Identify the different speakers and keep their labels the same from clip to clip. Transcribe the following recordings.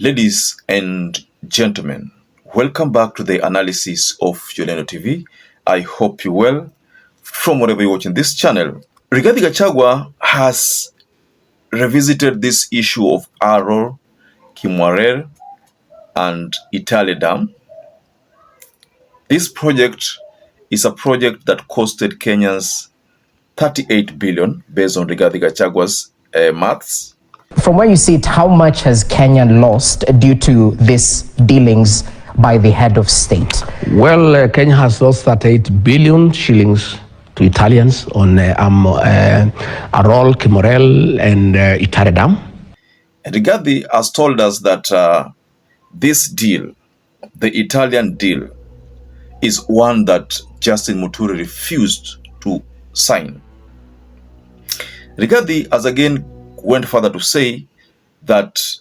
Speaker 1: Ladies and gentlemen, welcome back to the analysis of YOLENO TV. I hope you're well from wherever you're watching this channel. Rigathi Gachagua has revisited this issue of Arror-Kimwarer and Italy Dam. This project is a project that costed Kenyans 38 billion based on Rigathi Gachagua's maths.
Speaker 2: From where you see it, how much has Kenya lost due to these dealings by the head of state?
Speaker 3: Well, Kenya has lost 38 billion shillings to Italians on Arror-Kimwarer and Italy Dam.
Speaker 1: And Rigathi has told us that this deal, the Italian deal, is one that Justin Muturi refused to sign. Rigathi has again went further to say that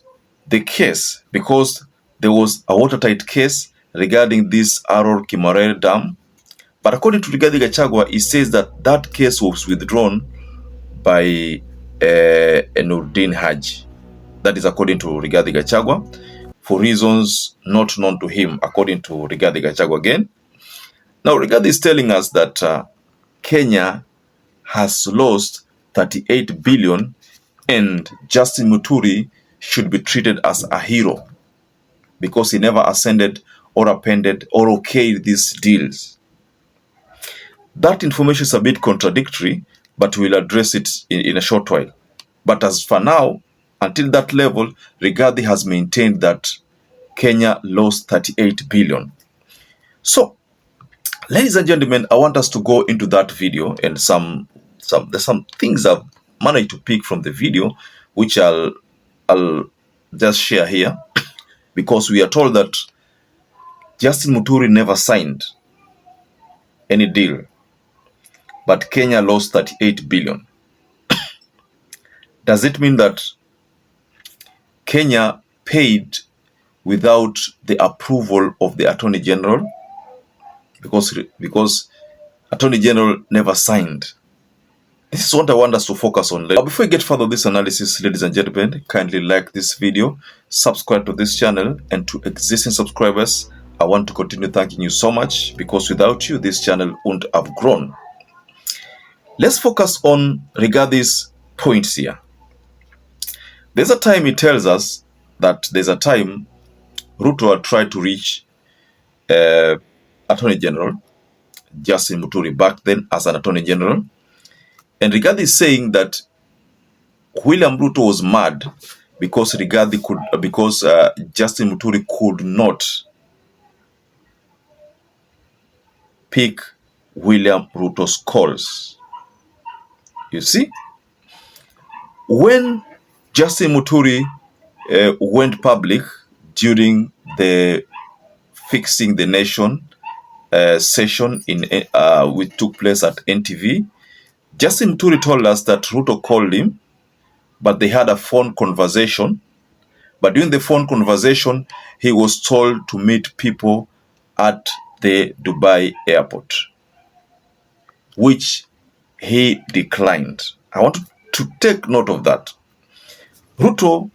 Speaker 1: the case, because there was a watertight case regarding this Arror-Kimwarer Dam, but according to Rigathi Gachagua, he says that that case was withdrawn by Nurdin Haji. That is according to Rigathi Gachagua, for reasons not known to him, according to Rigathi Gachagua again. Now, Rigathi is telling us that Kenya has lost 38 billion and Justin Muturi should be treated as a hero because he never ascended or appended or okayed these deals. That information is a bit contradictory, but we'll address it in a short while. But as for now, until that level, Rigathi has maintained that Kenya lost 38 billion. So, ladies and gentlemen, I want us to go into that video, and there's some things I've managed to pick from the video, which I'll just share here, because we are told that Justin Muturi never signed any deal, but Kenya lost 38 billion. Does it mean that Kenya paid without the approval of the Attorney General? Because Attorney General never signed. This is what I want us to focus on. But before we get further this analysis, ladies and gentlemen, kindly like this video, subscribe to this channel, and to existing subscribers, I want to continue thanking you so much, because without you, this channel wouldn't have grown. Let's focus on Rigathi's points here. There's a time he tells us that there's a time Ruto had tried to reach Attorney General Justin Muturi back then as an Attorney General. And Rigathi is saying that William Ruto was mad because Justin Muturi could not pick William Ruto's calls. You see, when Justin Muturi went public during the Fixing the Nation session which took place at NTV, Justin Muturi told us that Ruto called him, but they had a phone conversation. But during the phone conversation, he was told to meet people at the Dubai airport, which he declined. I want to take note of that. Ruto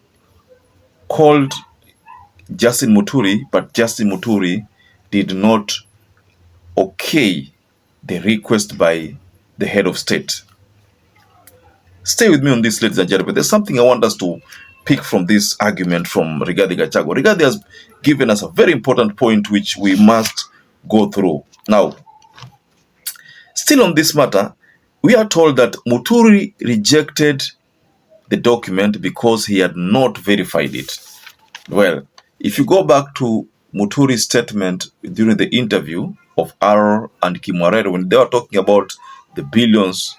Speaker 1: called Justin Muturi, but Justin Muturi did not okay the request by the head of state. Stay with me on this, ladies and gentlemen. There's something I want us to pick from this argument from Rigathi Gachagua. Rigathi has given us a very important point which we must go through. Now, still on this matter, we are told that Muturi rejected the document because he had not verified it. Well, if you go back to Muturi's statement during the interview of Arror and Kimwarer, when they were talking about the billions,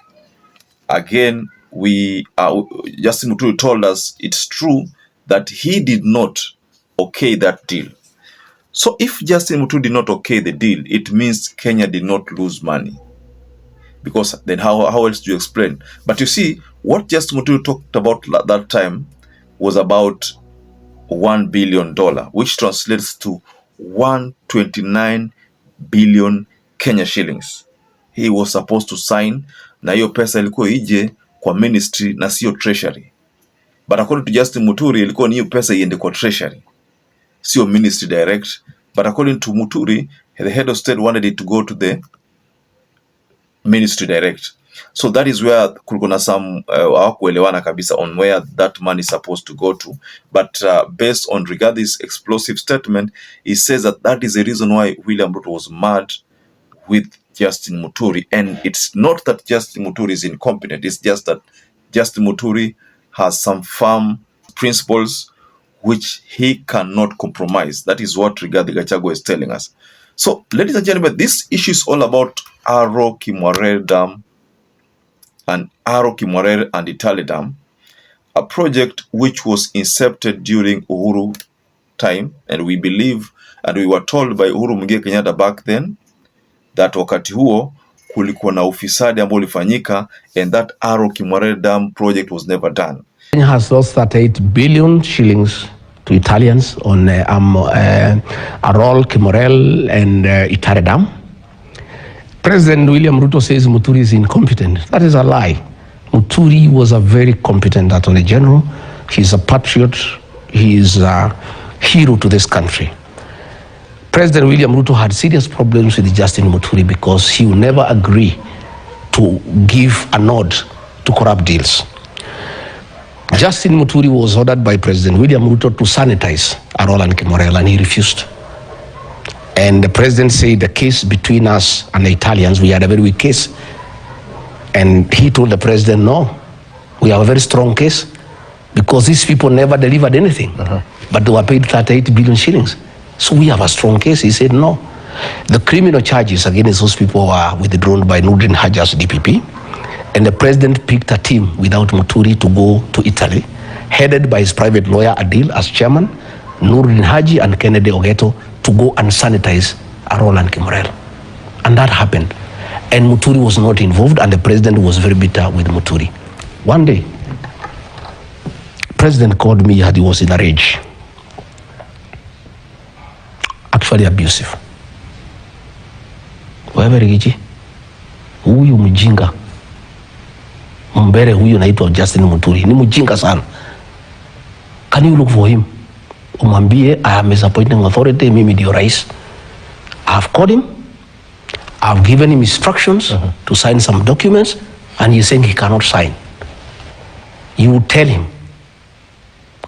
Speaker 1: again, Justin Muturi told us it's true that he did not okay that deal. So if Justin Muturi did not okay the deal, it means Kenya did not lose money. Because then how else do you explain? But you see, what Justin Muturi talked about at that time was about $1 billion, which translates to 129 billion Kenya shillings. He was supposed to sign, na hiyo pesa ilikuwa ije kwa ministry na sio treasury. But according to Justin Muturi, ilikuwa ni hiyo pesa iende kwa treasury. sio ministry direct, but according to Muturi, the head of state wanted it to go to the ministry direct. So that is where kulikuwa some hawakuelewana kabisa on where that money is supposed to go to. But based on Rigathi's explosive statement, he says that that is the reason why William Ruto was mad with Justin Muturi. And it's not that Justin Muturi is incompetent, it's just that Justin Muturi has some firm principles which he cannot compromise. That is what Rigathi Gachagua is telling us. So, ladies and gentlemen, this issue is all about Arror-Kimwarer Dam and Arror-Kimwarer and Itali Dam, a project which was incepted during Uhuru time, and we believe and we were told by Uhuru Muigai Kenyatta back then that wakati huo kulikuwa na ufisadi ambao ulifanyika, and that Arror-Kimwarer Dam project was never done.
Speaker 3: Kenya has lost 38 billion shillings to Italians on Arror-Kimwarer and Itali Dam. President William Ruto says Muturi is incompetent. That is a lie. Muturi was a very competent Attorney General. He's a patriot. He is a hero to this country. President William Ruto had serious problems with Justin Muturi because he would never agree to give a nod to corrupt deals. Justin Muturi was ordered by President William Ruto to sanitize Arror-Kimwarer, and he refused. And the president said the case between us and the Italians, we had a very weak case. And he told the president, no, we have a very strong case because these people never delivered anything, but they were paid 38 billion shillings. So we have a strong case. He said, no. The criminal charges against those people were withdrawn by Nuruddin Haji's DPP. And the president picked a team without Muturi to go to Italy, headed by his private lawyer Adil as chairman, Nuruddin Haji and Kennedy Ogeto, to go and sanitize Arror-Kimwarer. And that happened. And Muturi was not involved, and the president was very bitter with Muturi. One day, president called me and he was in a rage. Actually abusive. Wewe Rigiji, huyu mjinga mbele huyu naitwa Justin Muturi ni mjinga sana. Can you look for him? Umwambie I am his appointing authority, mimi ndio rais. I've called him, I've given him instructions to sign some documents, and he's saying he cannot sign. You tell him,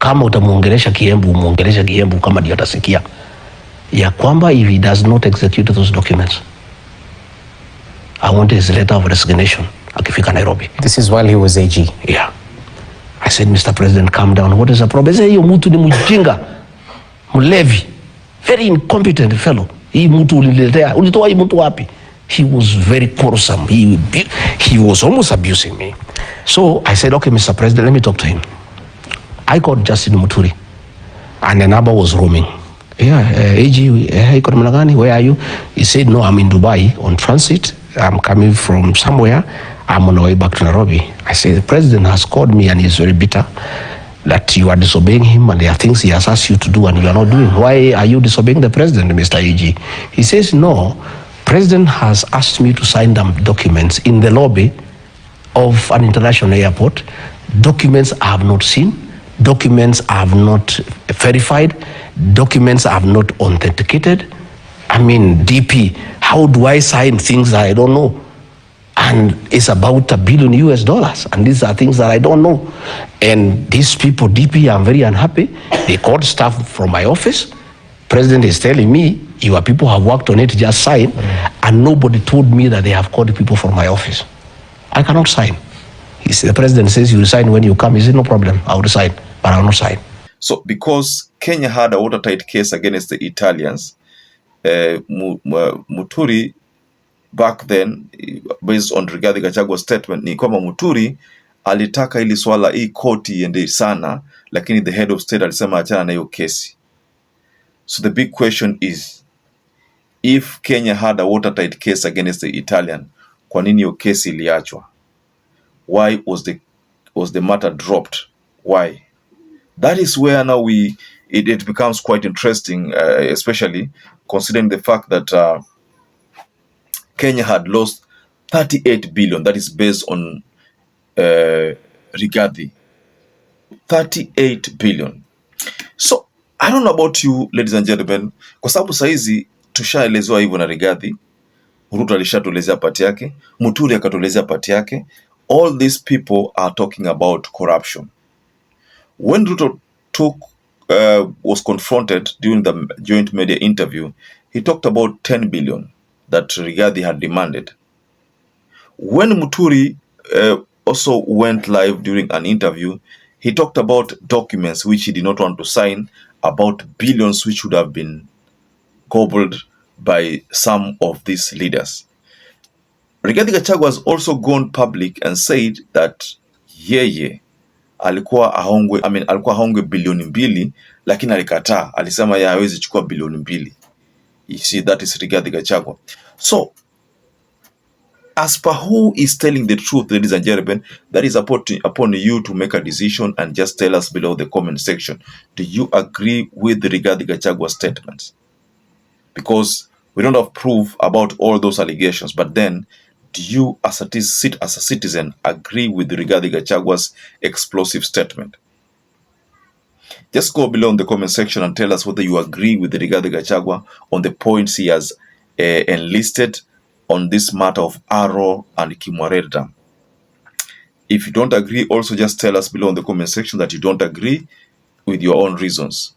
Speaker 3: kama utamuongelesha Kiembu, umuongelesha Kiembu kama ndio atasikia, ya kwamba if he does not execute those documents, I want his letter of resignation akifika Nairobi.
Speaker 2: This is while he was AG.
Speaker 3: Yeah. I said, Mr. President, calm down. What is the problem? He said, hiyo mtu ni mjinga, mlevi, very incompetent fellow. Hii mtu uliletea, ulitoa hii mtu wapi? He was very quarrelsome. He was almost abusing me. So I said, okay, Mr. President, let me talk to him. I called Justin Muturi, and the number was roaming. Yeah, AG, where are you? He said, no, I'm in Dubai on transit. I'm coming from somewhere. I'm on the way back to Nairobi. I said, the president has called me and he's very bitter that you are disobeying him and there are things he has asked you to do and you are not doing. Why are you disobeying the president, Mr. AG? He says, no, president has asked me to sign them documents in the lobby of an international airport. Documents I have not seen. Documents I have not verified. Documents I have not authenticated. I mean, DP, how do I sign things that I don't know? And it's about $1 billion US, and these are things that I don't know. And these people, DP, I'm very unhappy. They called staff from my office. President is telling me, your people have worked on it, just sign. And nobody told me that they have called people from my office. I cannot sign. The president says you resign when you come. He said, no problem, I'll resign, but I'll not sign.
Speaker 1: So because Kenya had a watertight case against the Italians, Muturi back then, based on Rigathi Gachagua's statement, ni kwamba Muturi alitaka ili swala hii koti iende sana, lakini the head of state alisema achana na hiyo kesi. So the big question is, if Kenya had a watertight case against the Italian, kwa nini hiyo kesi iliachwa? Why was the matter dropped? Why? That is where now it becomes quite interesting, especially considering the fact that Kenya had lost 38 billion. That is based on Rigathi. 38 billion. So I don't know about you ladies and gentlemen, kwa sababu saizi tushaelezewa hivyo na Rigathi. Ruto alishatuelezea pati yake, Muturi akatuelezea pati yake. All these people are talking about corruption. When Ruto was confronted during the joint media interview, he talked about 10 billion that Rigathi had demanded. When Muturi also went live during an interview, he talked about documents which he did not want to sign, about billions which would have been gobbled by some of these leaders. Rigathi Gachagua has also gone public and said that yeye alikuwa ahongwe bilioni 2, lakini alikataa. Alisema yeye hawezi chukua bilioni 2. You see, that is Rigathi Gachagua. So, as per who is telling the truth, ladies and gentlemen, that is upon you to make a decision and just tell us below the comment section. Do you agree with the Rigathi Gachagua statements? Because we don't have proof about all those allegations, but then do you as a citizen agree with the Rigathi Gachagua's explosive statement? Just go below in the comment section and tell us whether you agree with the Rigathi Gachagua on the points he has enlisted on this matter of Arrow and Kimwarer Dam. If you don't agree, also just tell us below in the comment section that you don't agree with your own reasons.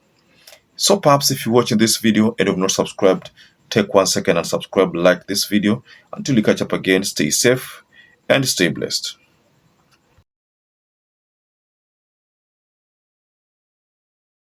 Speaker 1: So perhaps if you're watching this video and you have not subscribed, take 1 second and subscribe, like this video. Until we catch up again, stay safe and stay blessed.